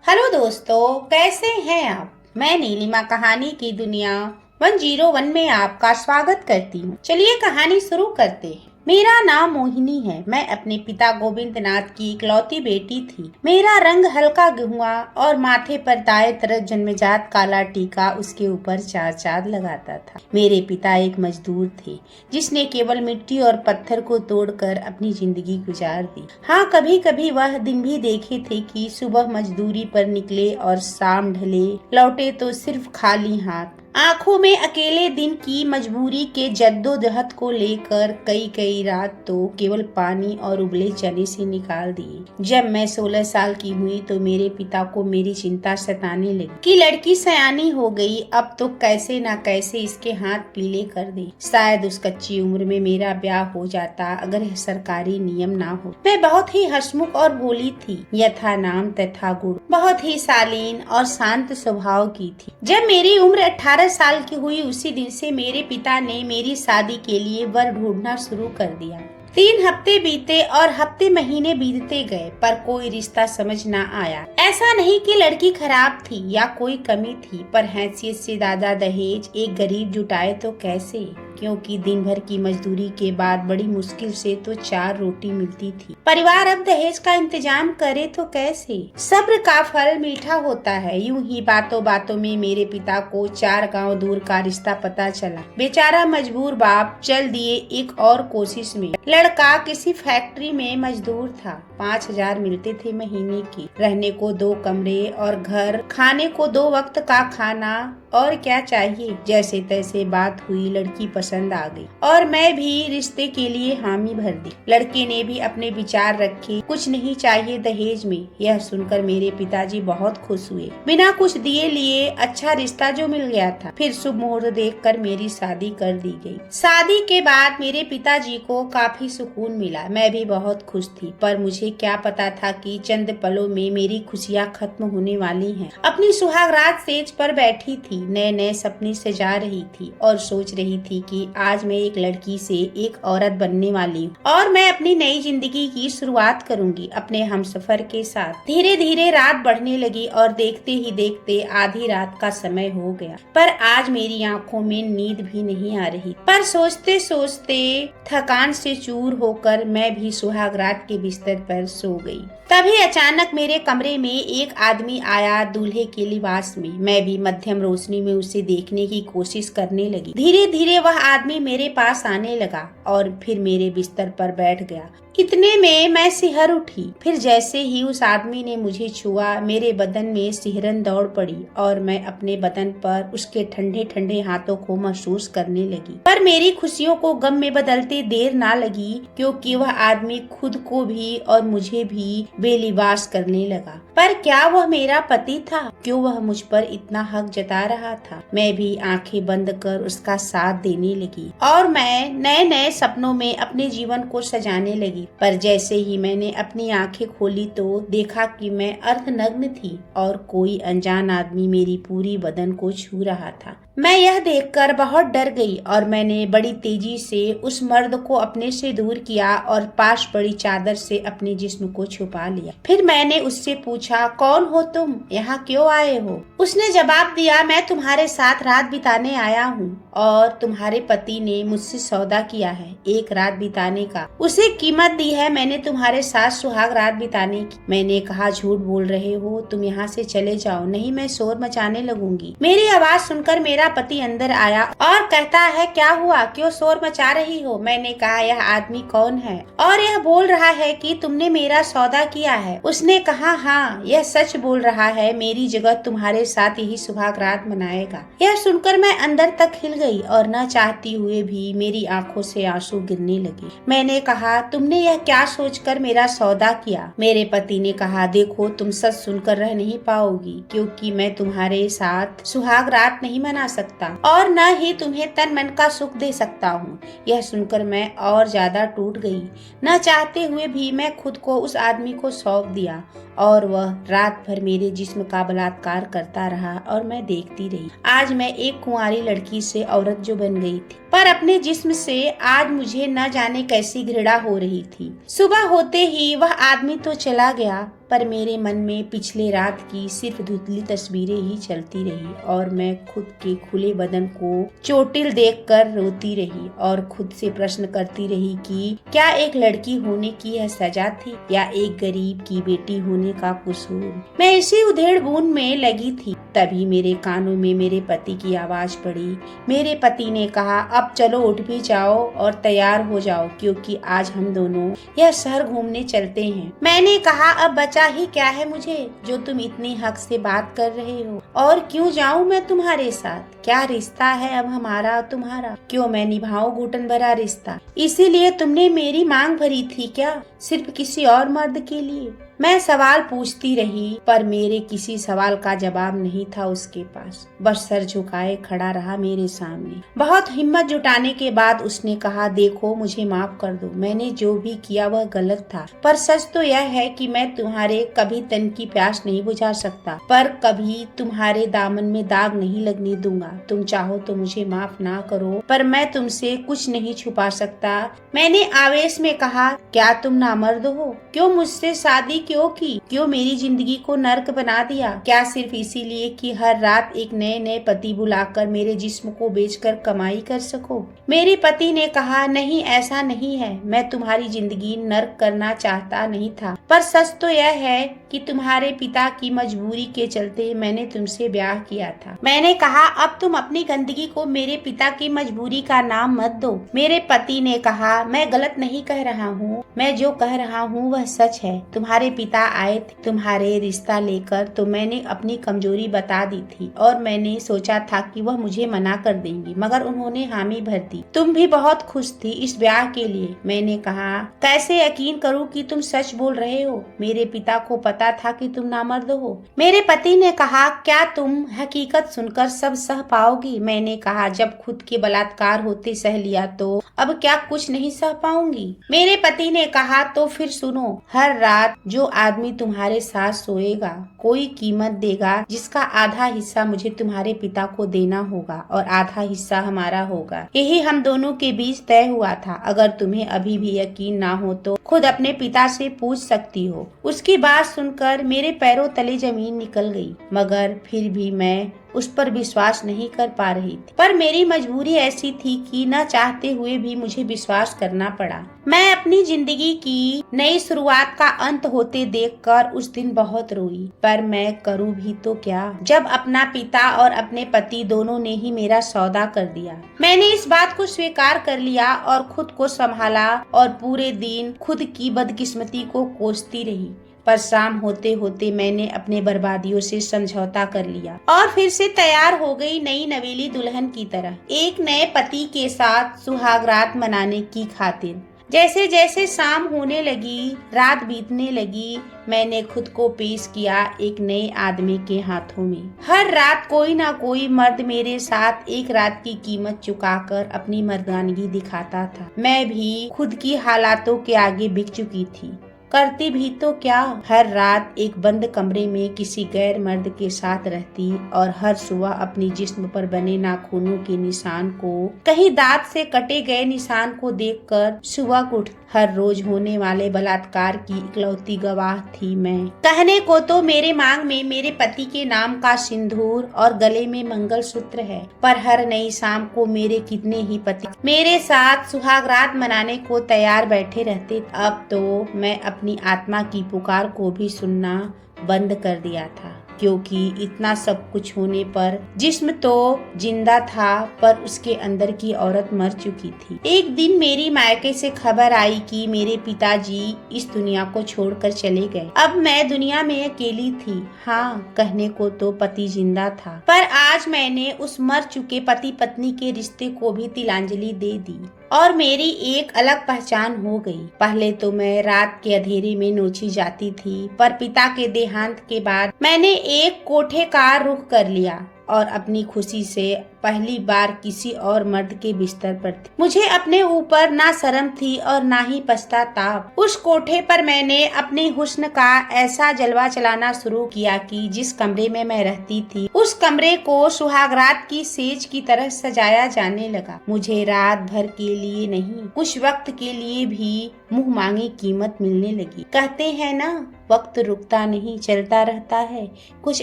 Hello दोस्तों, कैसे हैं आप। मैं नीलिमा कहानी की दुनिया 101 में आपका स्वागत करती हूँ। चलिए कहानी शुरू करते हैं। मेरा नाम मोहिनी है। मैं अपने पिता गोविंद नाथ की इकलौती बेटी थी। मेरा रंग हल्का गेहुआ और माथे पर दाएं तरफ जन्मजात काला टीका, उसके ऊपर चार चांद लगाता था। मेरे पिता एक मजदूर थे जिसने केवल मिट्टी और पत्थर को तोड़कर अपनी जिंदगी गुजार दी। हाँ, कभी कभी वह दिन भी देखे थे कि सुबह मजदूरी पर निकले और शाम ढले लौटे तो सिर्फ खाली हाथ। आंखों में अकेले दिन की मजबूरी के जद्दोजहद को लेकर कई कई रात तो केवल पानी और उबले चने से निकाल दिए। जब मैं 16 साल की हुई तो मेरे पिता को मेरी चिंता सताने लगी कि लड़की सयानी हो गई, अब तो कैसे न कैसे इसके हाथ पीले कर दे। शायद उस कच्ची उम्र में मेरा ब्याह हो जाता अगर यह सरकारी नियम ना हो। मैं बहुत ही हंसमुख और भोली थी, यथा नाम तथा गुण, बहुत ही शालीन और शांत स्वभाव की थी। जब मेरी उम्र 18 साल की हुई उसी दिन से मेरे पिता ने मेरी शादी के लिए वर ढूंढना शुरू कर दिया। 3 हफ्ते बीते और हफ्ते महीने बीतते गए पर कोई रिश्ता समझ न आया। ऐसा नहीं कि लड़की खराब थी या कोई कमी थी, पर हैसियत से ज्यादा दहेज एक गरीब जुटाए तो कैसे, क्योंकि दिन भर की मजदूरी के बाद बड़ी मुश्किल से तो 4 रोटी मिलती थी। परिवार अब दहेज का इंतजाम करे तो कैसे। सब्र का फल मीठा होता है। यूं ही बातों बातों में मेरे पिता को 4 गांव दूर का रिश्ता पता चला। बेचारा मजबूर बाप चल दिए एक और कोशिश में। लड़का किसी फैक्ट्री में मजदूर था। 5,000 मिलते थे महीने की, रहने को 2 कमरे और घर, खाने को 2 वक्त का खाना, और क्या चाहिए। जैसे तैसे बात हुई, लड़की पसंद आ गई और मैं भी रिश्ते के लिए हामी भर दी। लड़के ने भी अपने विचार रखे, कुछ नहीं चाहिए दहेज में। यह सुनकर मेरे पिताजी बहुत खुश हुए। बिना कुछ दिए लिए अच्छा रिश्ता जो मिल गया था। फिर शुभ मुहूर्त देखकर मेरी शादी कर दी गई। शादी के बाद मेरे पिताजी को काफी सुकून मिला। मैं भी बहुत खुश थी, पर मुझे क्या पता था कि चंद पलों में मेरी खुशियाँ खत्म होने वाली हैं। अपनी सुहागरात सेज पर बैठी थी, नए नए सपने सजा रही थी और सोच रही थी कि आज मैं एक लड़की से एक औरत बनने वाली हूँ और मैं अपनी नई जिंदगी की शुरुआत करूंगी अपने हमसफर के साथ। धीरे धीरे रात बढ़ने लगी और देखते ही देखते आधी रात का समय हो गया, पर आज मेरी आंखों में नींद भी नहीं आ रही। पर सोचते सोचते थकान से चूर होकर मैं भी सुहागरात के बिस्तर पर सो गई। तभी अचानक मेरे कमरे में एक आदमी आया, दूल्हे के लिबास में। मैं भी मध्यम रोशनी में उसे देखने की कोशिश करने लगी। धीरे धीरे वह आदमी मेरे पास आने लगा और फिर मेरे बिस्तर पर बैठ गया। इतने में मैं सिहर उठी। फिर जैसे ही उस आदमी ने मुझे छुआ, मेरे बदन में सिहरन दौड़ पड़ी और मैं अपने बदन पर उसके ठंडे ठंडे हाथों को महसूस करने लगी। पर मेरी खुशियों को गम में बदलते देर ना लगी, क्योंकि वह आदमी खुद को भी और मुझे भी बेलिबास करने लगा। पर क्या वह मेरा पति था? क्यों वह मुझ पर इतना हक जता रहा था? मैं भी आंखें बंद कर उसका साथ देने लगी और मैं नए नए सपनों में अपने जीवन को सजाने लगी। पर जैसे ही मैंने अपनी आंखें खोली तो देखा कि मैं अर्धनग्न थी और कोई अनजान आदमी मेरी पूरी बदन को छू रहा था। मैं यह देखकर बहुत डर गई और मैंने बड़ी तेजी से उस मर्द को अपने से दूर किया और पास पड़ी चादर से अपने जिस्म को छुपा लिया। फिर मैंने उससे पूछा, कौन हो तुम? यहाँ क्यों आए हो? उसने जवाब दिया, मैं तुम्हारे साथ रात बिताने आया हूँ और तुम्हारे पति ने मुझसे सौदा किया है एक रात बिताने का। उसे कीमत दी है मैंने तुम्हारे साथ सुहाग रात बिताने की। मैंने कहा, झूठ बोल रहे हो, तुम यहाँ से चले जाओ, नहीं मैं शोर मचाने लगूंगी। मेरी आवाज सुनकर मेरा पति अंदर आया और कहता है, क्या हुआ, क्यों शोर मचा रही हो? मैंने कहा, यह आदमी कौन है और यह बोल रहा है कि तुमने मेरा सौदा किया है? उसने कहा, हाँ यह सच बोल रहा है, मेरी जगह तुम्हारे साथ यही सुहाग रात मनाएगा। यह सुनकर मैं अंदर तक हिल गई और न चाहती हुए भी मेरी आंखों से आंसू गिरने लगे। मैंने कहा, तुमने यह क्या सोचकर मेरा सौदा किया? मेरे पति ने कहा, देखो तुम सच सुनकर रह नहीं पाओगी, क्योंकि मैं तुम्हारे साथ सुहाग रात नहीं मना सकता और न ही तुम्हें तन मन का सुख दे सकता हूँ। यह सुनकर मैं और ज्यादा टूट गई। न चाहते हुए भी मैं खुद को उस आदमी को सौंप दिया और वह रात भर मेरे जिस्म का बलात्कार करता रहा और मैं देखती रही। आज मैं एक कुंवारी लड़की से औरत जो बन गई थी, पर अपने जिस्म से आज मुझे न जाने कैसी घृणा हो रही थी। सुबह होते ही वह आदमी तो चला गया, पर मेरे मन में पिछले रात की सिर्फ धुंधली तस्वीरें ही चलती रही और मैं खुद के खुले बदन को चोटिल देखकर रोती रही और खुद से प्रश्न करती रही कि क्या एक लड़की होने की यह सजा थी या एक गरीब की बेटी होने का कसूर। मैं इसी उधेड़-बुन में लगी थी, तभी मेरे कानों में मेरे पति की आवाज पड़ी। मेरे पति ने कहा, अब चलो उठ भी जाओ और तैयार हो जाओ क्योंकि आज हम दोनों यह शहर घूमने चलते हैं। मैंने कहा, अब बचा ही क्या है मुझे जो तुम इतनी हक से बात कर रहे हो, और क्यों जाऊं मैं तुम्हारे साथ? क्या रिश्ता है अब हमारा तुम्हारा? क्यों मैं निभाऊं घुटन भरा रिश्ता? इसीलिए तुमने मेरी मांग भरी थी क्या, सिर्फ किसी और मर्द के लिए? मैं सवाल पूछती रही पर मेरे किसी सवाल का जवाब नहीं था उसके पास। बस सर झुकाए खड़ा रहा मेरे सामने। बहुत हिम्मत जुटाने के बाद उसने कहा, देखो मुझे माफ कर दो, मैंने जो भी किया वह गलत था, पर सच तो यह है कि मैं तुम्हारे कभी तन की प्यास नहीं बुझा सकता, पर कभी तुम्हारे दामन में दाग नहीं लगने दूंगा। तुम चाहो तो मुझे माफ ना करो, पर मैं तुमसे कुछ नहीं छुपा सकता। मैंने आवेश में कहा, क्या तुम नामर्द हो? क्यों मुझसे शादी क्यों की? क्यों मेरी जिंदगी को नर्क बना दिया? क्या सिर्फ इसीलिए कि हर रात एक नए नए पति बुलाकर मेरे जिस्म को बेचकर कमाई कर सको? मेरे पति ने कहा, नहीं ऐसा नहीं है, मैं तुम्हारी जिंदगी नर्क करना चाहता नहीं था, पर सच तो यह है कि तुम्हारे पिता की मजबूरी के चलते मैंने तुमसे ब्याह किया था। मैंने कहा, अब तुम अपनी गंदगी को मेरे पिता की मजबूरी का नाम मत दो। मेरे पति ने कहा, मैं गलत नहीं कह रहा हूँ, मैं जो कह रहा हूँ वह सच है। तुम्हारे पिता आए थे तुम्हारे रिश्ता लेकर तो मैंने अपनी कमजोरी बता दी थी और मैंने सोचा था कि वह मुझे मना कर देंगी, मगर उन्होंने हामी भर दी। तुम भी बहुत खुश थी इस ब्याह के लिए। मैंने कहा, कैसे यकीन करूँ कि तुम सच बोल रहे हो? मेरे पिता को पता था कि तुम नामर्द हो। मेरे पति ने कहा, क्या तुम हकीकत सुनकर सब सह पाओगी? मैंने कहा, जब खुद के बलात्कार होते सह लिया तो अब क्या कुछ नहीं सह पाऊंगी? मेरे पति ने कहा, तो फिर सुनो, हर रात जो आदमी तुम्हारे साथ सोएगा कोई कीमत देगा जिसका आधा हिस्सा मुझे तुम्हारे पिता को देना होगा और आधा हिस्सा हमारा होगा। यही हम दोनों के बीच तय हुआ था। अगर तुम्हें अभी भी यकीन ना हो तो खुद अपने पिता से पूछ सकती हो। उसकी बात सुनकर मेरे पैरों तले जमीन निकल गई, मगर फिर भी मैं उस पर विश्वास नहीं कर पा रही थी। पर मेरी मजबूरी ऐसी थी कि न चाहते हुए भी मुझे विश्वास करना पड़ा। मैं अपनी जिंदगी की नई शुरुआत का अंत होते देखकर उस दिन बहुत रोई, पर मैं करूँ भी तो क्या, जब अपना पिता और अपने पति दोनों ने ही मेरा सौदा कर दिया। मैंने इस बात को स्वीकार कर लिया और खुद को संभाला और पूरे दिन खुद की बदकिस्मती को कोसती रही। पर शाम होते होते मैंने अपने बर्बादियों से समझौता कर लिया और फिर से तैयार हो गई नई नवेली दुल्हन की तरह एक नए पति के साथ सुहागरात मनाने की खातिर। जैसे जैसे शाम होने लगी, रात बीतने लगी, मैंने खुद को पेश किया एक नए आदमी के हाथों में। हर रात कोई ना कोई मर्द मेरे साथ एक रात की कीमत चुकाकर अपनी मर्दानगी दिखाता था। मैं भी खुद की हालातों के आगे बिक चुकी थी। करती भी तो क्या, हर रात एक बंद कमरे में किसी गैर मर्द के साथ रहती और हर सुबह अपनी जिस्म पर बने नाखूनों के निशान को, कहीं दांत से कटे गए निशान को देखकर सुबह उठ। हर रोज होने वाले बलात्कार की इकलौती गवाह थी मैं। कहने को तो मेरे मांग में मेरे पति के नाम का सिंदूर और गले में मंगलसूत्र है, पर हर नई शाम को मेरे कितने ही पति मेरे साथ सुहागरात मनाने को तैयार बैठे रहते। अब तो मैं अपनी आत्मा की पुकार को भी सुनना बंद कर दिया था, क्योंकि इतना सब कुछ होने पर जिस्म तो जिंदा था पर उसके अंदर की औरत मर चुकी थी। एक दिन मेरी मायके से खबर आई कि मेरे पिताजी इस दुनिया को छोड़कर चले गए। अब मैं दुनिया में अकेली थी। हाँ, कहने को तो पति जिंदा था, पर आज मैंने उस मर चुके पति पत्नी के रिश्ते को भी तिलांजलि दे दी और मेरी एक अलग पहचान हो गई। पहले तो मैं रात के अंधेरे में नोची जाती थी, पर पिता के देहांत के बाद मैंने एक कोठे का रुख कर लिया और अपनी खुशी से पहली बार किसी और मर्द के बिस्तर पर थी। मुझे अपने ऊपर ना शर्म थी और ना ही पछतावा। उस कोठे पर मैंने अपने हुस्न का ऐसा जलवा चलाना शुरू किया कि जिस कमरे में मैं रहती थी उस कमरे को सुहागरात की सेज की तरह सजाया जाने लगा। मुझे रात भर के लिए नहीं, कुछ वक्त के लिए भी मुंह मांगी कीमत मिलने लगी। कहते हैं ना, वक्त रुकता नहीं, चलता रहता है। कुछ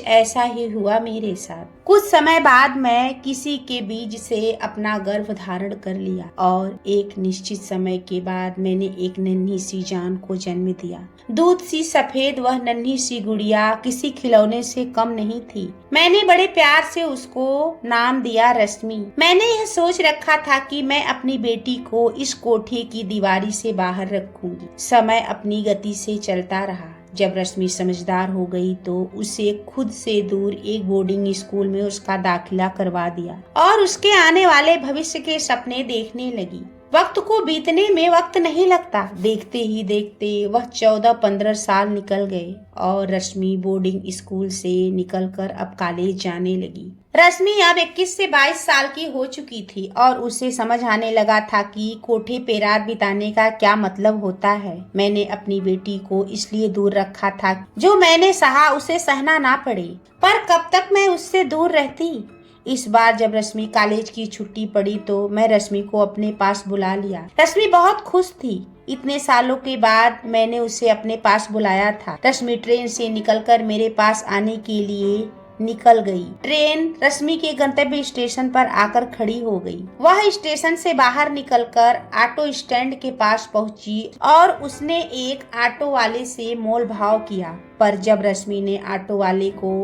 ऐसा ही हुआ मेरे साथ। कुछ समय बाद मैं किसी के बीज से अपना गर्भ धारण कर लिया और एक निश्चित समय के बाद मैंने एक नन्ही सी जान को जन्म दिया। दूध सी सफेद वह नन्ही सी गुड़िया किसी खिलौने से कम नहीं थी। मैंने बड़े प्यार से उसको नाम दिया रश्मि। मैंने यह सोच रखा था कि मैं अपनी बेटी को इस कोठे की दीवारी से बाहर रखूंगी। समय अपनी गति से चलता रहा। जब रश्मि समझदार हो गई तो उसे खुद से दूर एक बोर्डिंग स्कूल में उसका दाखिला करवा दिया और उसके आने वाले भविष्य के सपने देखने लगी। वक्त को बीतने में वक्त नहीं लगता। देखते ही देखते वह 14-15 साल निकल गए और रश्मि बोर्डिंग स्कूल से निकलकर अब कॉलेज जाने लगी। रश्मि अब 21 से 22 साल की हो चुकी थी और उसे समझ आने लगा था कि कोठे पे रात बिताने का क्या मतलब होता है। मैंने अपनी बेटी को इसलिए दूर रखा था जो मैंने सहा उसे सहना ना पड़े, पर कब तक मैं उससे दूर रहती। इस बार जब रश्मि कॉलेज की छुट्टी पड़ी तो मैं रश्मि को अपने पास बुला लिया। रश्मि बहुत खुश थी। इतने सालों के बाद मैंने उसे अपने पास बुलाया था। रश्मि ट्रेन से निकलकर मेरे पास आने के लिए निकल गई। ट्रेन रश्मि के गंतव्य स्टेशन पर आकर खड़ी हो गई। वह स्टेशन से बाहर निकलकर ऑटो स्टैंड के पास पहुंची और उसने एक ऑटो वाले से मोल भाव किया। पर जब रश्मि ने ऑटो वाले को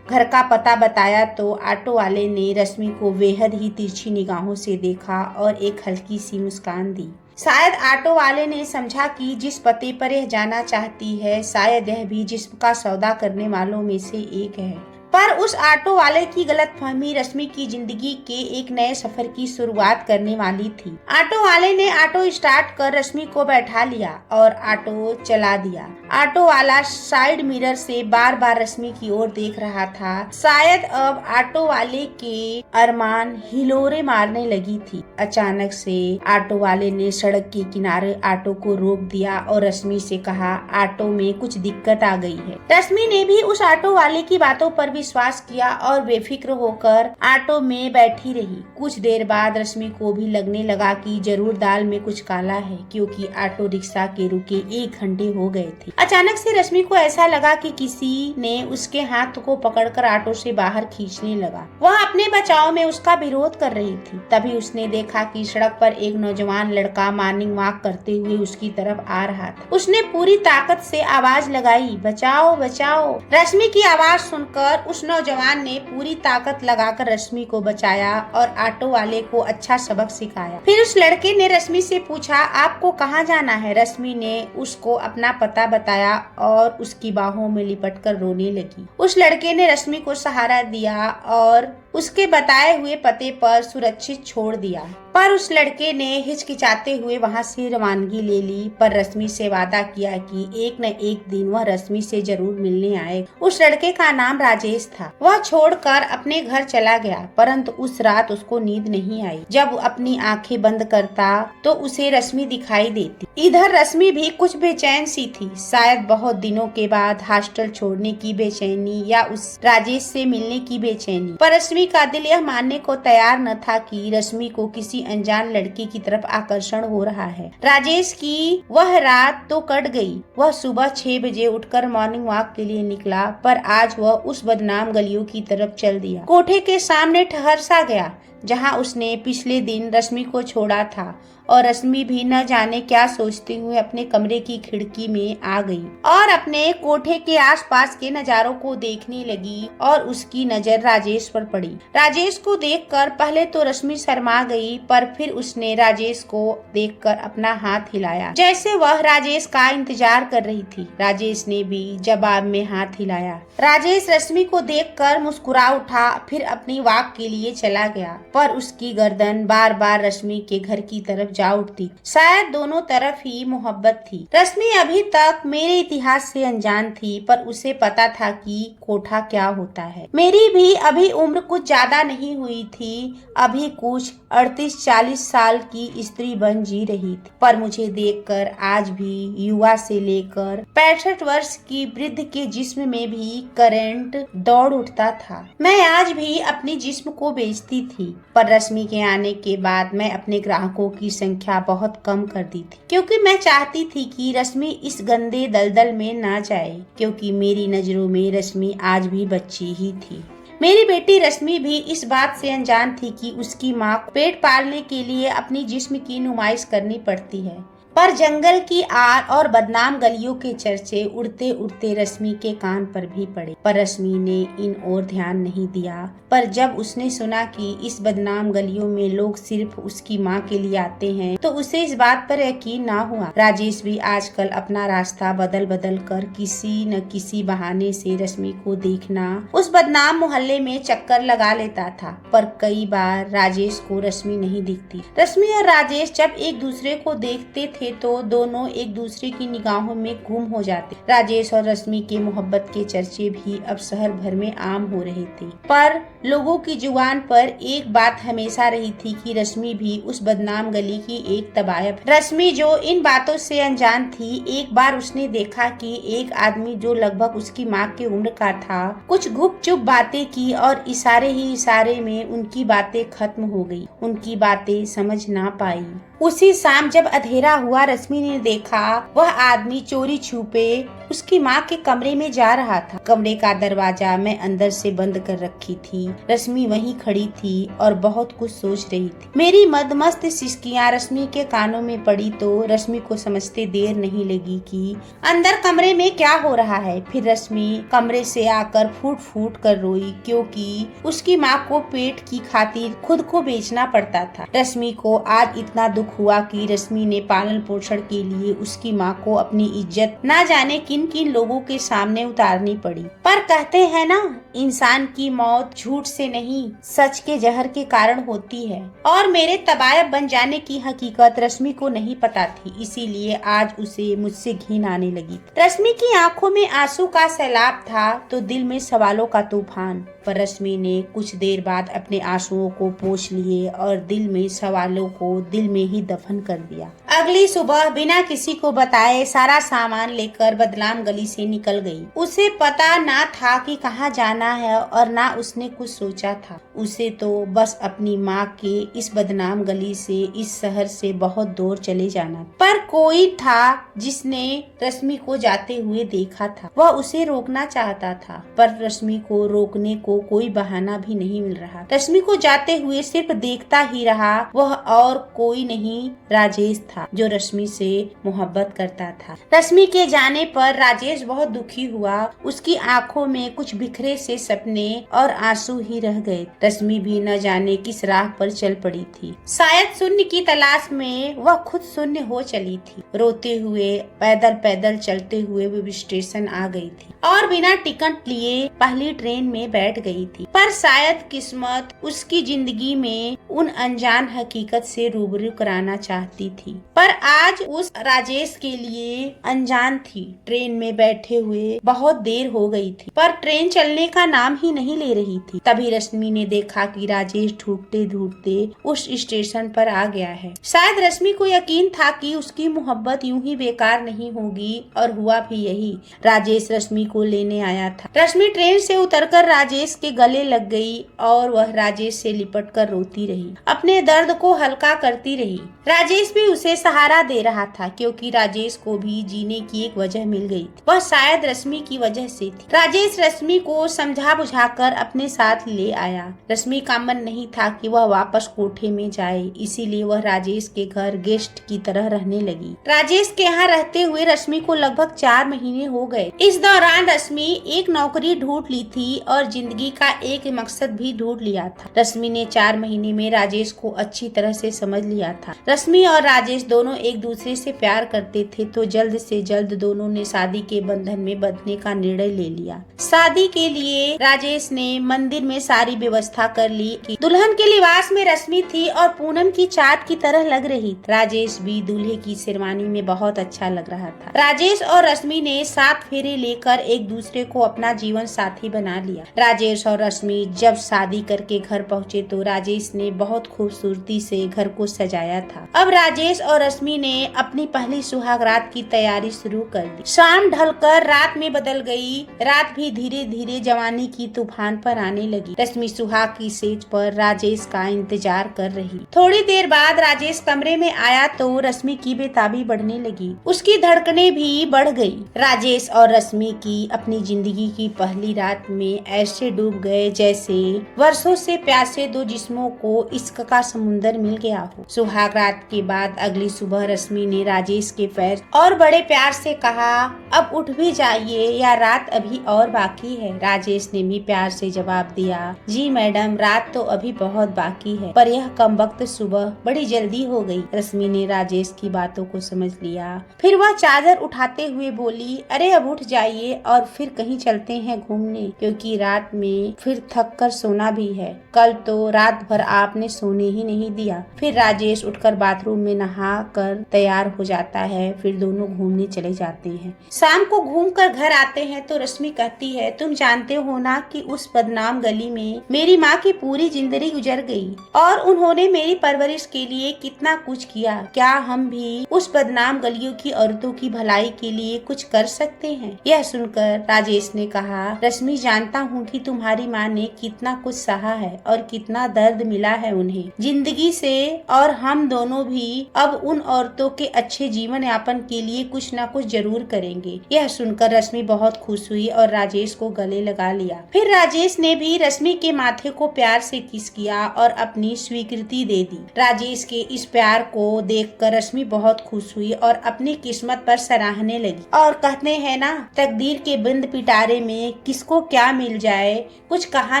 घर का पता बताया तो ऑटो वाले ने रश्मि को बेहद ही तिरछी निगाहों से देखा और एक हल्की सी मुस्कान दी। शायद ऑटो वाले ने समझा कि जिस पते पर यह जाना चाहती है शायद यह भी जिस्म का सौदा करने वालों में से एक है। पर उस ऑटो वाले की गलतफहमी रश्मि की जिंदगी के एक नए सफर की शुरुआत करने वाली थी। ऑटो वाले ने ऑटो स्टार्ट कर रश्मि को बैठा लिया और ऑटो चला दिया। ऑटो वाला साइड मिरर से बार बार रश्मि की ओर देख रहा था। शायद अब ऑटो वाले के अरमान हिलोरे मारने लगी थी। अचानक से ऑटो वाले ने सड़क के किनारे ऑटो को रोक दिया और रश्मि से कहा, ऑटो में कुछ दिक्कत आ गई है। रश्मि ने भी उस ऑटो वाले की बातों पर विश्वास किया और बेफिक्र होकर ऑटो में बैठी रही। कुछ देर बाद रश्मि को भी लगने लगा कि जरूर दाल में कुछ काला है, क्योंकि ऑटो रिक्शा के रुके 1 घंटे हो गए थे। अचानक से रश्मि को ऐसा लगा कि किसी ने उसके हाथ को पकड़कर ऑटो से बाहर खींचने लगा। वह अपने बचाव में उसका विरोध कर रही थी। तभी उसने देखा कि सड़क पर एक नौजवान लड़का मॉर्निंग वॉक करते हुए उसकी तरफ आ रहा था। उसने पूरी ताकत से आवाज लगाई, बचाओ बचाओ। रश्मि की आवाज सुनकर उस नौजवान ने पूरी ताकत लगाकर रश्मि को बचाया और ऑटो वाले को अच्छा सबक सिखाया। फिर उस लड़के ने रश्मि से पूछा, आपको कहाँ जाना है? रश्मि ने उसको अपना पता बताया और उसकी बाहों में लिपटकर रोने लगी। उस लड़के ने रश्मि को सहारा दिया और उसके बताए हुए पते पर सुरक्षित छोड़ दिया। पर उस लड़के ने हिचकिचाते हुए वहां से रवानगी ले ली, पर रश्मि से वादा किया कि एक न एक दिन वह रश्मि से जरूर मिलने आएगा। उस लड़के का नाम राजेश था। वह छोड़कर अपने घर चला गया, परंतु उस रात उसको नींद नहीं आई। जब अपनी आंखें बंद करता तो उसे रश्मि दिखाई देती। इधर रश्मि भी कुछ बेचैन सी थी, शायद बहुत दिनों के बाद हॉस्टल छोड़ने की बेचैनी या उस राजेश से मिलने की बेचैनी। पर रश्मि का दिल यह मानने को तैयार न था कि रश्मि को किसी अनजान लड़की की तरफ आकर्षण हो रहा है। राजेश की वह रात तो कट गई। वह सुबह 6 बजे उठकर मॉर्निंग वॉक के लिए निकला, पर आज वह उस बदनाम गलियों की तरफ चल दिया। कोठे के सामने ठहर सा गया जहां उसने पिछले दिन रश्मि को छोड़ा था और रश्मि भी न जाने क्या सोचते हुए अपने कमरे की खिड़की में आ गई और अपने कोठे के आसपास के नजारों को देखने लगी और उसकी नजर राजेश पर पड़ी। राजेश को देखकर पहले तो रश्मि शर्मा गई, पर फिर उसने राजेश को देखकर अपना हाथ हिलाया जैसे वह राजेश का इंतजार कर रही थी। राजेश ने भी जवाब में हाथ हिलाया। राजेश रश्मि को देखकर मुस्कुरा उठा, फिर अपनी वॉक के लिए चला गया। पर उसकी गर्दन बार बार रश्मि के घर की तरफ जा उठती। शायद दोनों तरफ ही मोहब्बत थी। रश्मि अभी तक मेरे इतिहास से अनजान थी, पर उसे पता था कि कोठा क्या होता है। मेरी भी अभी उम्र कुछ ज्यादा नहीं हुई थी, अभी कुछ 38-40 साल की स्त्री बन जी रही थी, पर मुझे देखकर आज भी युवा से लेकर 65 वर्ष की वृद्ध के जिस्म में भी करंट दौड़ उठता था। मैं आज भी अपने जिस्म को बेचती थी, पर रश्मि के आने के बाद मैं अपने ग्राहकों की संख्या बहुत कम कर दी थी, क्योंकि मैं चाहती थी कि रश्मि इस गंदे दलदल में ना जाए, क्योंकि मेरी नजरों में रश्मि आज भी बच्ची ही थी। मेरी बेटी रश्मि भी इस बात से अनजान थी कि उसकी माँ को पेट पालने के लिए अपनी जिस्म की नुमाइश करनी पड़ती है। पर जंगल की आग और बदनाम गलियों के चर्चे उड़ते उड़ते रश्मि के कान पर भी पड़े, पर रश्मि ने इन ओर ध्यान नहीं दिया। पर जब उसने सुना कि इस बदनाम गलियों में लोग सिर्फ उसकी माँ के लिए आते हैं, तो उसे इस बात पर यकीन ना हुआ। राजेश भी आजकल अपना रास्ता बदल बदल कर किसी न किसी बहाने से रश्मि को देखना, उस बदनाम मोहल्ले में चक्कर लगा लेता था। पर कई बार राजेश को रश्मि नहीं दिखती। रश्मि और राजेश जब एक दूसरे को देखते थे तो दोनों एक दूसरे की निगाहों में गुम हो जाते। राजेश और रश्मि के मोहब्बत के चर्चे भी अब शहर भर में आम हो रहे थे, पर लोगों की जुबान पर एक बात हमेशा रही थी कि रश्मि भी उस बदनाम गली की एक तबायब है। रश्मि जो इन बातों से अनजान थी, एक बार उसने देखा कि एक आदमी जो लगभग उसकी माँ के उम्र का था, कुछ गुपचुप बातें की और इशारे ही इशारे में उनकी बातें खत्म हो गई। उनकी बातें समझ ना पाई। उसी शाम जब अंधेरा हुआ, रश्मि ने देखा वह आदमी चोरी छुपे उसकी माँ के कमरे में जा रहा था। कमरे का दरवाजा मैं अंदर से बंद कर रखी थी। रश्मि वहीं खड़ी थी और बहुत कुछ सोच रही थी। मेरी मदमस्त सिसकियां रश्मि के कानों में पड़ी तो रश्मि को समझते देर नहीं लगी कि अंदर कमरे में क्या हो रहा है। फिर रश्मि कमरे से आकर फूट फूट कर रोई, क्योंकि उसकी माँ को पेट की खातिर खुद को बेचना पड़ता था। रश्मि को आज इतना दुख हुआ कि रश्मि ने पालन पोषण के लिए उसकी माँ को अपनी इज्जत ना जाने किन किन लोगों के सामने उतारनी पड़ी। पर कहते हैं ना, इंसान की मौत झूठ से नहीं सच के जहर के कारण होती है, और मेरे तबायब बन जाने की हकीकत रश्मि को नहीं पता थी, इसीलिए आज उसे मुझसे घिन आने लगी। रश्मि की आंखों में आंसू का सैलाब था तो दिल में सवालों का तूफान। पर रश्मि ने कुछ देर बाद अपने आंसुओं को पोंछ लिए और दिल में सवालों को दिल में ही दफन कर दिया। अगली सुबह बिना किसी को बताए सारा सामान लेकर बदनाम गली से निकल गई। उसे पता ना था कि कहाँ जाना है और ना उसने कुछ सोचा था। उसे तो बस अपनी माँ के इस बदनाम गली से, इस शहर से बहुत दूर चले जाना। पर कोई था जिसने रश्मि को जाते हुए देखा था। वह उसे रोकना चाहता था, पर रश्मि को रोकने को कोई बहाना भी नहीं मिल रहा। रश्मि को जाते हुए सिर्फ देखता ही रहा। वह और कोई नहीं, राजेश था, जो रश्मि से मोहब्बत करता था। रश्मि के जाने पर राजेश बहुत दुखी हुआ। उसकी आंखों में कुछ बिखरे से सपने और आंसू ही रह गए। रश्मि भी न जाने किस राह पर चल पड़ी थी। शायद शून्य की तलाश में वह खुद शून्य हो चली थी। रोते हुए पैदल पैदल चलते हुए वो स्टेशन आ गई थी और बिना टिकट लिए पहली ट्रेन में बैठ गई थी। पर शायद किस्मत उसकी जिंदगी में उन अनजान हकीकत से रूबरू कराना चाहती थी। पर आज उस राजेश के लिए अनजान थी। ट्रेन में बैठे हुए बहुत देर हो गई थी, पर ट्रेन चलने का नाम ही नहीं ले रही थी। तभी रश्मि ने देखा कि राजेश ढूंढते ढूंढते उस स्टेशन पर आ गया है। शायद रश्मि को यकीन था कि उसकी मोहब्बत यूं ही बेकार नहीं होगी, और हुआ भी यही। राजेश रश्मि को लेने आया था। रश्मि ट्रेन से उतरकर राजेश के गले लग गई और वह राजेश से लिपट कर रोती रही, अपने दर्द को हल्का करती रही। राजेश भी उसे सहारा दे रहा था, क्योंकि राजेश को भी जीने की एक वजह मिल गई थी। वह शायद रश्मि की वजह से थी। राजेश रश्मि को समझा बुझाकर अपने साथ ले आया। रश्मि का मन नहीं था कि वह वापस कोठे में जाए, इसीलिए वह राजेश के घर गेस्ट की तरह रहने लगी। राजेश के यहाँ रहते हुए रश्मि को लगभग 4 महीने हो गए। इस दौरान रश्मि एक नौकरी ढूंढ ली थी और जिंदगी का एक मकसद भी ढूंढ लिया था। रश्मि ने 4 महीने में राजेश को अच्छी तरह से समझ लिया था। रश्मि और राजेश दोनों एक दूसरे से प्यार करते थे तो जल्द से जल्द दोनों ने शादी के बंधन में बंधने का निर्णय ले लिया। शादी के लिए राजेश ने मंदिर में सारी व्यवस्था कर ली कि दुल्हन के लिबास में रश्मि थी और पूनम की चाट की तरह लग रही। राजेश भी दूल्हे की शेरवानी में बहुत अच्छा लग रहा था। राजेश और रश्मि ने 7 फेरे लेकर एक दूसरे को अपना जीवन साथी बना लिया। राजेश और रश्मि जब शादी करके घर पहुँचे तो राजेश ने बहुत खूबसूरती से घर को सजाया था। अब राजेश और रश्मि ने अपनी पहली सुहाग रात की तैयारी शुरू कर दी। शाम ढलकर रात में बदल गई। रात भी धीरे धीरे जवानी की तूफान पर आने लगी। रश्मि सुहाग की सेज पर राजेश का इंतजार कर रही। थोड़ी देर बाद राजेश कमरे में आया तो रश्मि की बेताबी बढ़ने लगी। उसकी धड़कनें भी बढ़ गई। राजेश और रश्मि की अपनी जिंदगी की पहली रात में ऐसे डूब गए जैसे वर्षों से प्यासे दो जिस्मों को इश्क का समुंदर मिल गया हो। सुहाग रात के बाद अगली सुबह रश्मि ने राजेश के पैर और बड़े प्यार से कहा, अब उठ भी जाइए या रात अभी और बाकी है। राजेश ने भी प्यार से जवाब दिया, जी मैडम, रात तो अभी बहुत बाकी है, पर यह कमबख्त सुबह बड़ी जल्दी हो गई। रश्मि ने राजेश की बातों को समझ लिया। फिर वह चादर उठाते हुए बोली, अरे अब उठ जाइए और फिर कहीं चलते हैं घूमने, क्योंकि रात में फिर थक कर सोना भी है। कल तो रात भर आपने सोने ही नहीं दिया। फिर राजेश उठकर बाथरूम में नहा कर तैयार हो जाता है। फिर दोनों घूमने चले जाते हैं। शाम को घूमकर घर आते हैं तो रश्मि कहती है, तुम जानते हो ना कि उस बदनाम गली में मेरी माँ की पूरी जिंदगी गुजर गई और उन्होंने मेरी परवरिश के लिए कितना कुछ किया। क्या हम भी उस बदनाम गलियों की औरतों की भलाई के लिए कुछ कर सकते हैं? यह सुनकर राजेश ने कहा, रश्मि, जानता हूँ कि तुम्हारी माँ ने कितना कुछ सहा है और कितना दर्द मिला है उन्हें जिंदगी से, और हम दोनों भी अब उन औरतों के अच्छे जीवन यापन के लिए कुछ न कुछ जरूर करेंगे। यह सुनकर रश्मि बहुत खुश हुई और राजेश को गले लगा लिया। फिर राजेश ने भी रश्मि के माथे को प्यार से किस किया और अपनी स्वीकृति दे दी। राजेश के इस प्यार को देखकर रश्मि बहुत खुश हुई और अपनी किस्मत पर सराहने लगी। और कहते हैं ना, तकदीर के बिंद पिटारे में किसको क्या मिल जाए कुछ कहा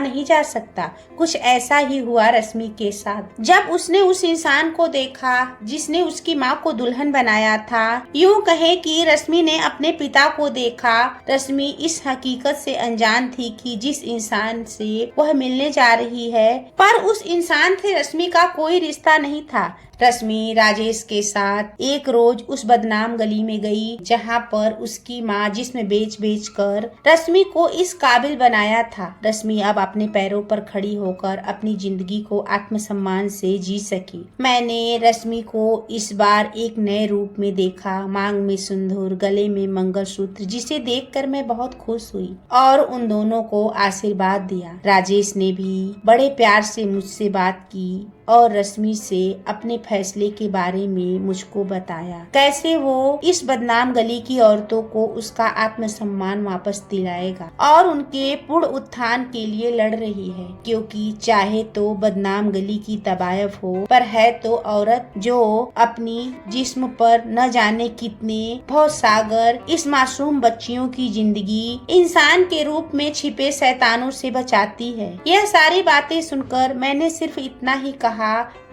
नहीं जा सकता। कुछ ऐसा ही हुआ रश्मि के साथ। जब उसने उस इंसान को देखा जिसने उसकी माँ को दुल्हन बनाया था, यूँ कहे कि रश्मि ने अपने पिता को देखा। रश्मि इस हकीकत से अनजान थी कि जिस इंसान से वह मिलने जा रही है, पर उस इंसान से रश्मि का कोई रिश्ता नहीं था। रश्मि राजेश के साथ एक रोज उस बदनाम गली में गई जहाँ पर उसकी माँ जिस्म बेच बेच कर रश्मि को इस काबिल बनाया था। रश्मि अब अपने पैरों पर खड़ी होकर अपनी जिंदगी को आत्मसम्मान से जी सकी। मैंने रश्मि को इस बार एक नए रूप में देखा, मांग में सिंदूर, गले में मंगलसूत्र, जिसे देखकर मैं बहुत खुश हुई और उन दोनों को आशीर्वाद दिया। राजेश ने भी बड़े प्यार से मुझसे बात की और रश्मि से अपने फैसले के बारे में मुझको बताया, कैसे वो इस बदनाम गली की औरतों को उसका आत्मसम्मान वापस दिलाएगा और उनके पूर्ण उत्थान के लिए लड़ रही है, क्योंकि चाहे तो बदनाम गली की तबायफ हो, पर है तो औरत जो अपनी जिस्म पर न जाने कितने भव सागर इस मासूम बच्चियों की जिंदगी इंसान के रूप में छिपे शैतानों से बचाती है। यह सारी बातें सुनकर मैंने सिर्फ इतना ही कहा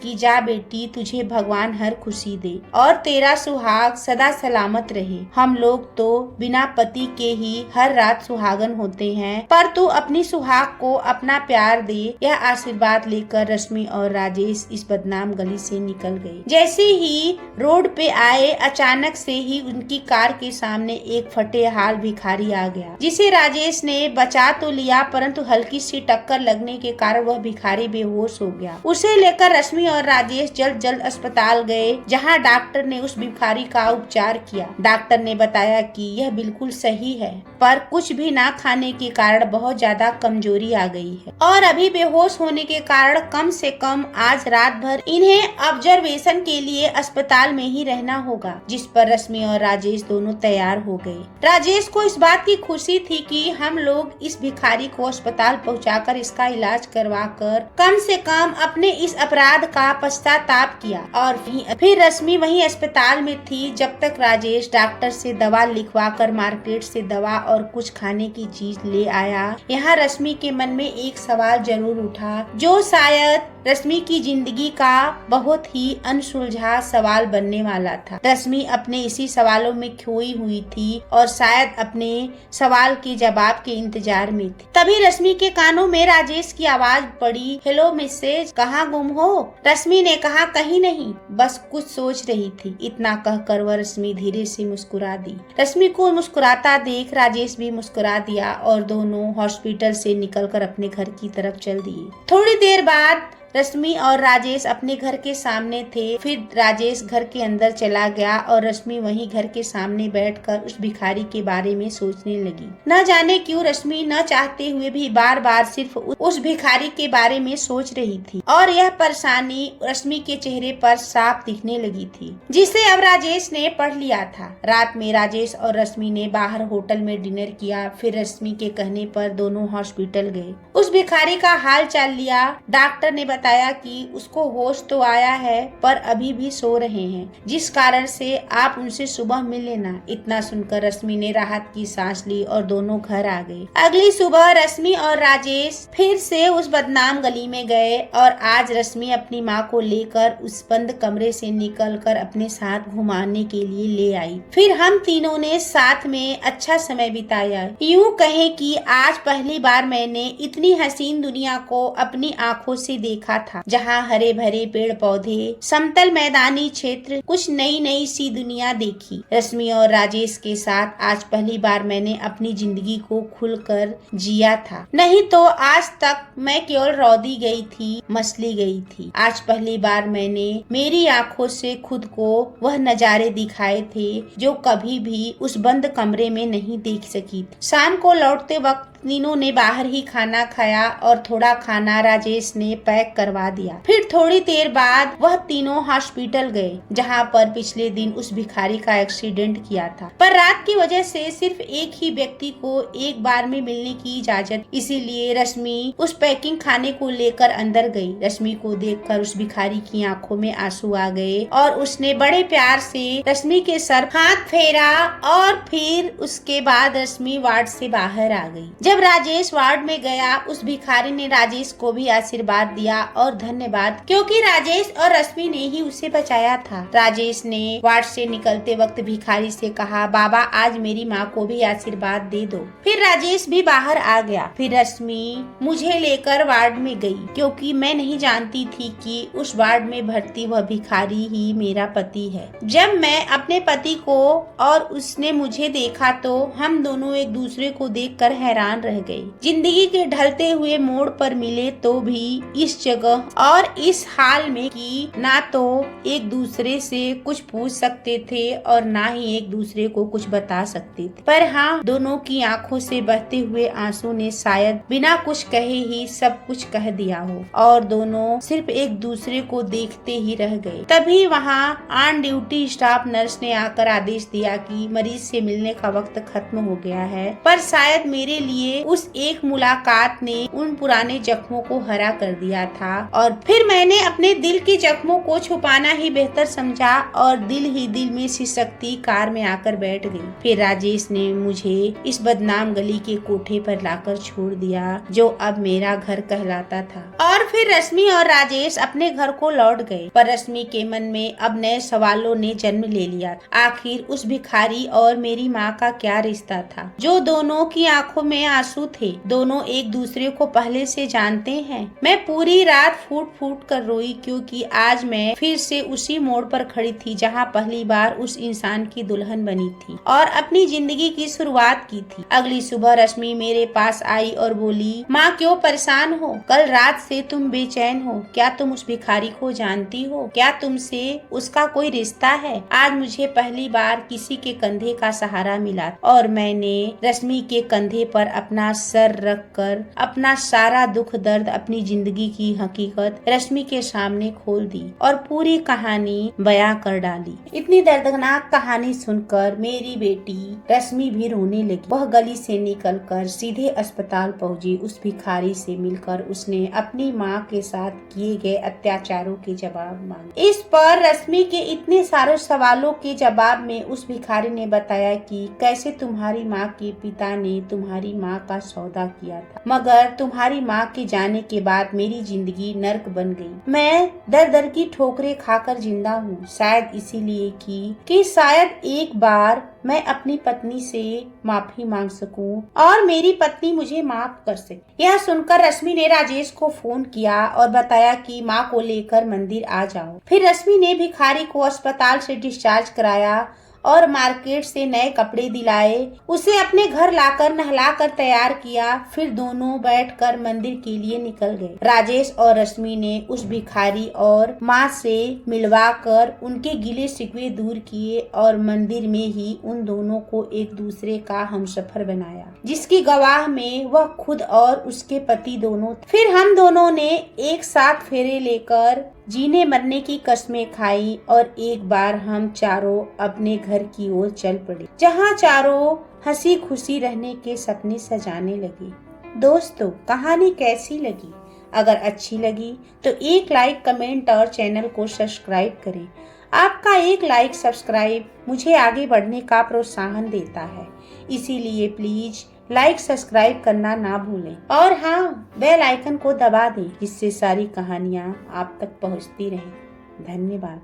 कि जा बेटी, तुझे भगवान हर खुशी दे और तेरा सुहाग सदा सलामत रहे। हम लोग तो बिना पति के ही हर रात सुहागन होते हैं, पर तू अपनी सुहाग को अपना प्यार दे। यह आशीर्वाद लेकर रश्मि और राजेश इस बदनाम गली से निकल गए। जैसे ही रोड पे आए, अचानक से ही उनकी कार के सामने एक फटे हाल भिखारी आ गया, जिसे राजेश ने बचा तो लिया, परंतु हल्की सी टक्कर लगने के कारण वह भिखारी बेहोश हो गया। उसे लेकर रश्मि और राजेश जल्द अस्पताल गए, जहां डॉक्टर ने उस भिखारी का उपचार किया। डॉक्टर ने बताया कि यह बिल्कुल सही है, पर कुछ भी ना खाने के कारण बहुत ज्यादा कमजोरी आ गई है और अभी बेहोश होने के कारण कम से कम आज रात भर इन्हें ऑब्जर्वेशन के लिए अस्पताल में ही रहना होगा। जिस पर रश्मि और राजेश दोनों तैयार हो गए। राजेश को इस बात की खुशी थी कि हम लोग इस भिखारी को अस्पताल पहुंचाकर इसका इलाज करवाकर कम से कम अपने इस अपराध का पश्चाताप किया। और फिर रश्मि वहीं अस्पताल में थी जब तक राजेश डॉक्टर से दवा लिखवा कर मार्केट से दवा और कुछ खाने की चीज ले आया। यहाँ रश्मि के मन में एक सवाल जरूर उठा, जो शायद रश्मि की जिंदगी का बहुत ही अनसुलझा सवाल बनने वाला था। रश्मि अपने इसी सवालों में खोई हुई थी और शायद अपने सवाल के जवाब के इंतजार में थी। तभी रश्मि के कानों में राजेश की आवाज पड़ी, हेलो मिसेज, कहाँ गुम हो? रश्मि ने कहा, कहीं नहीं, बस कुछ सोच रही थी। इतना कहकर वह रश्मि धीरे से मुस्कुरा दी। रश्मि को मुस्कुराता देख राजेश भी मुस्कुरा दिया और दोनों हॉस्पिटल से निकलकर अपने घर की तरफ चल दिए। थोड़ी देर बाद रश्मि और राजेश अपने घर के सामने थे। फिर राजेश घर के अंदर चला गया और रश्मि वहीं घर के सामने बैठकर उस भिखारी के बारे में सोचने लगी। न जाने क्यों रश्मि न चाहते हुए भी बार बार सिर्फ उस भिखारी के बारे में सोच रही थी और यह परेशानी रश्मि के चेहरे पर साफ दिखने लगी थी, जिसे अब राजेश ने पढ़ लिया था। रात में राजेश और रश्मि ने बाहर होटल में डिनर किया। फिर रश्मि के कहने पर दोनों हॉस्पिटल गए। उस भिखारी का हाल चाल लिया। डॉक्टर ने बताया कि उसको होश तो आया है पर अभी भी सो रहे हैं, जिस कारण से आप उनसे सुबह मिल लेना। इतना सुनकर रश्मि ने राहत की सांस ली और दोनों घर आ गए। अगली सुबह रश्मि और राजेश फिर से उस बदनाम गली में गए और आज रश्मि अपनी माँ को लेकर उस बंद कमरे से निकलकर अपने साथ घुमाने के लिए ले आई। फिर हम तीनों ने साथ में अच्छा समय बिताया। यूँ कहें कि आज पहली बार मैंने इतनी हसीन दुनिया को अपनी आंखों से देखा था, जहाँ हरे भरे पेड़ पौधे, समतल मैदानी क्षेत्र, कुछ नई नई सी दुनिया देखी। रश्मि और राजेश के साथ आज पहली बार मैंने अपनी जिंदगी को खुलकर जिया था। नहीं तो आज तक मैं केवल रौदी गई थी, मसली गई थी। आज पहली बार मैंने मेरी आंखों से खुद को वह नजारे दिखाए थे जो कभी भी उस बंद कमरे में नहीं देख सकी। शाम को लौटते वक्त तीनों ने बाहर ही खाना खाया और थोड़ा खाना राजेश ने पैक करवा दिया। फिर थोड़ी देर बाद वह तीनों हॉस्पिटल गए, जहां पर पिछले दिन उस भिखारी का एक्सीडेंट किया था। पर रात की वजह से सिर्फ एक ही व्यक्ति को एक बार में मिलने की इजाजत, इसीलिए रश्मि उस पैकिंग खाने को लेकर अंदर गई। रश्मि को देखकर उस भिखारी की आंखों में आंसू आ गए और उसने बड़े प्यार से रश्मि के सर हाथ फेरा और फिर उसके बाद रश्मि वार्ड से बाहर आ गई। जब राजेश वार्ड में गया, उस भिखारी ने राजेश को भी आशीर्वाद दिया और धन्यवाद, क्योंकि राजेश और रश्मि ने ही उसे बचाया था। राजेश ने वार्ड से निकलते वक्त भिखारी से कहा, बाबा आज मेरी माँ को भी आशीर्वाद दे दो। फिर राजेश भी बाहर आ गया। फिर रश्मि मुझे लेकर वार्ड में गई, क्योंकि मैं नहीं जानती थी कि उस वार्ड में भर्ती वह भिखारी ही मेरा पति है। जब मैं अपने पति को और उसने मुझे देखा तो हम दोनों एक दूसरे को देखकर हैरान रह गए। जिंदगी के ढलते हुए मोड़ पर मिले तो भी इस जगह और इस हाल में कि ना तो एक दूसरे से कुछ पूछ सकते थे और ना ही एक दूसरे को कुछ बता सकते थे। पर हाँ, दोनों की आंखों से बहते हुए आंसू ने शायद बिना कुछ कहे ही सब कुछ कह दिया हो और दोनों सिर्फ एक दूसरे को देखते ही रह गए। तभी वहाँ ऑन ड्यूटी स्टाफ नर्स ने आकर आदेश दिया कि मरीज से मिलने का वक्त खत्म हो गया है। पर शायद मेरे लिए उस एक मुलाकात ने उन पुराने जख्मों को हरा कर दिया था और फिर मैंने अपने दिल के जख्मों को छुपाना ही बेहतर समझा और दिल ही दिल में सिसकती कार में आकर बैठ गई। फिर राजेश ने मुझे इस बदनाम गली के कोठे पर लाकर छोड़ दिया, जो अब मेरा घर कहलाता था। और फिर रश्मि और राजेश अपने घर को लौट गए। पर रश्मि के मन में अब नए सवालों ने जन्म ले लिया। आखिर उस भिखारी और मेरी माँ का क्या रिश्ता था, जो दोनों की आंखों में आंसू थे। दोनों एक दूसरे को पहले से जानते हैं। मैं पूरी रात फूट फूट कर रोई, क्योंकि आज मैं फिर से उसी मोड़ पर खड़ी थी जहाँ पहली बार उस इंसान की दुल्हन बनी थी और अपनी जिंदगी की शुरुआत की थी। अगली सुबह रश्मि मेरे पास आई और बोली, माँ क्यों परेशान हो? कल रात से तुम बेचैन हो। क्या तुम उस भिखारी को जानती हो? क्या तुमसे उसका कोई रिश्ता है? आज मुझे पहली बार किसी के कंधे का सहारा मिला और मैंने रश्मि के कंधे पर अपना सर रखकर अपना सारा दुख दर्द, अपनी जिंदगी की हकीकत रश्मि के सामने खोल दी और पूरी कहानी बयां कर डाली। इतनी दर्दनाक कहानी सुनकर मेरी बेटी रश्मि भी रोने लगी। वह गली से निकलकर सीधे अस्पताल पहुंची। उस भिखारी से मिलकर उसने अपनी माँ के साथ किए गए अत्याचारों के जवाब मांगे। इस पर रश्मि के इतने सारे सवालों के जवाब में उस भिखारी ने बताया कि कैसे तुम्हारी माँ के पिता ने तुम्हारी माँ माँ का सौदा किया था, मगर तुम्हारी माँ के जाने के बाद मेरी जिंदगी नर्क बन गई। मैं दर दर की ठोकरें खाकर जिंदा हूँ, शायद इसीलिए कि शायद एक बार मैं अपनी पत्नी से माफी मांग सकूं और मेरी पत्नी मुझे माफ कर सके। यह सुनकर रश्मि ने राजेश को फोन किया और बताया कि माँ को लेकर मंदिर आ जाओ। फिर रश्मि ने भिखारी को अस्पताल से डिस्चार्ज कराया और मार्केट से नए कपड़े दिलाए, उसे अपने घर लाकर नहलाकर तैयार किया। फिर दोनों बैठकर मंदिर के लिए निकल गए। राजेश और रश्मि ने उस भिखारी और माँ से मिलवाकर उनके गिले शिकवे दूर किए और मंदिर में ही उन दोनों को एक दूसरे का हमसफर बनाया, जिसकी गवाह में वह खुद और उसके पति दोनों। फिर हम दोनों ने एक साथ फेरे लेकर जीने मरने की कस्में खाई और एक बार हम चारों अपने घर की ओर चल पड़े, जहाँ चारों हंसी खुशी रहने के सपने सजाने लगे। दोस्तों, कहानी कैसी लगी? अगर अच्छी लगी तो एक लाइक, कमेंट और चैनल को सब्सक्राइब करें। आपका एक लाइक सब्सक्राइब मुझे आगे बढ़ने का प्रोत्साहन देता है, इसीलिए प्लीज लाइक सब्सक्राइब करना ना भूलें। और हाँ, बेल आइकन को दबा दें, जिससे सारी कहानियाँ आप तक पहुँचती रहें। धन्यवाद।